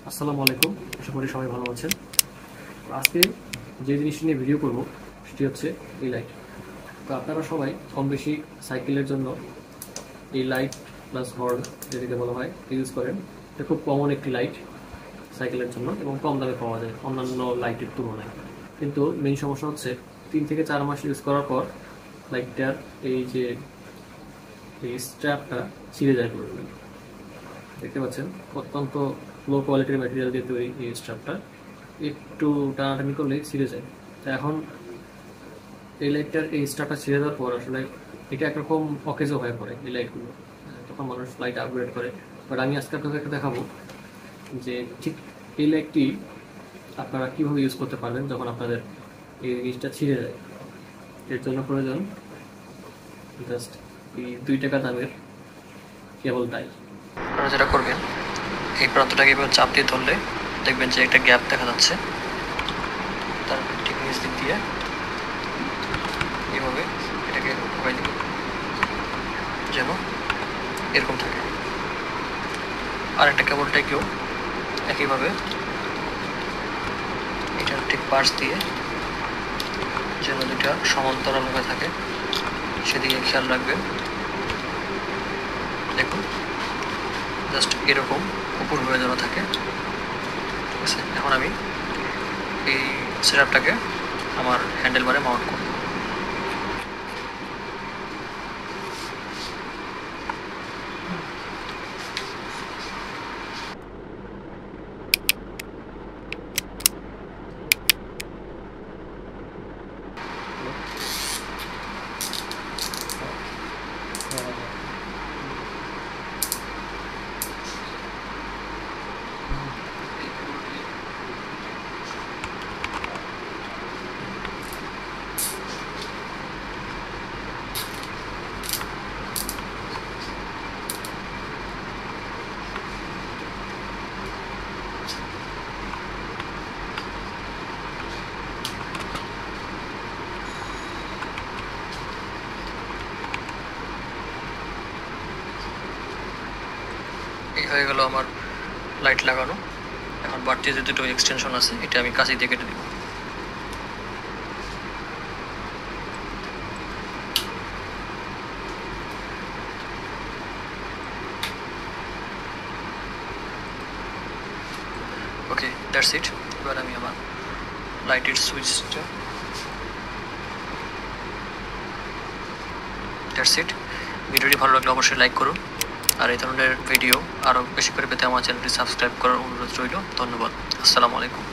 আসসালামু আলাইকুম, আশা করি সবাই ভালো আছেন। আজকে যে জিনিসটি নিয়ে ভিডিও করব সেটি হচ্ছে এই লাইট। তো আপনারা সবাই কম বেশি সাইকেলের জন্য এই লাইট প্লাস হর্ন যেটাকে বলা হয় ইউজ করেন। এটা খুব কমন একটি লাইট সাইকেলের জন্য এবং কম দামে পাওয়া যায় অন্যান্য লাইটের তুলনায়। কিন্তু মেইন সমস্যা হচ্ছে 3 থেকে 4 মাস ইউজ করার পর লাইটটার এই যে এই স্ট্র্যাপটা ছিঁড়ে যায় পুরোপুরি। দেখতে পাচ্ছেন অত্যন্ত লো কোয়ালিটির ম্যাটেরিয়াল দিয়ে তৈরি এই স্ট্র্যাপটা, একটু টানাটানি করলেই ছিঁড়ে যায়। তো এখন এই লাইটটার এই স্ট্র্যাপটা ছিঁড়ে দেওয়ার পর আসলে এটা একরকম অকেজো হয়ে পড়ে এই লাইটগুলো, তখন মানুষ লাইট আপগ্রেড করে। বাট আমি আজকে আপনাদেরকে দেখাবো যে ঠিক এই লাইটটি আপনারা কীভাবে ইউজ করতে পারবেন যখন আপনাদের এই জিনিসটা ছিঁড়ে যায়। এর জন্য প্রয়োজন জাস্ট এই 2 টাকা দামের কেবল টাই। আপনারা যেটা করবেন, এই প্রান্তটাকে এবার চাপ দিয়ে ধরলে দেখবেন যে একটা গ্যাপ দেখা যাচ্ছে। তার ঠিক নিচ দিক দিয়ে এইভাবে এটাকে ঘোরাই দিবেন যেন এরকম থাকে। আর একটা কেবলটাকেও একইভাবে এটার ঠিক পাশ দিয়ে যেন দুটা সমান্তরাল হয়ে থাকে সেদিকে খেয়াল রাখবেন। দেখুন জাস্ট এরকম উপর হয়ে যেন থাকে, ঠিক আছে। এখন আমি এই সেটআপটাকে আমার হ্যান্ডেল বারে মাউন্ট করব। এই হয়ে গেল আমার লাইট লাগানো। এখন বাড়তি যে দুটো এক্সটেনশন আছে এটা আমি কাঁচি দিয়ে কেটে দিব। ওকে, দ্যাটস ইট। এবার আমি আমার লাইটের সুইচটা, দ্যাটস ইট। ভিডিওটি ভালো লাগলে অবশ্যই লাইক করুন, আর এই ধরনের ভিডিও আরও বেশি করে পেতে আমার চ্যানেলটি সাবস্ক্রাইব করার অনুরোধ রইল। ধন্যবাদ। আসসালামু আলাইকুম।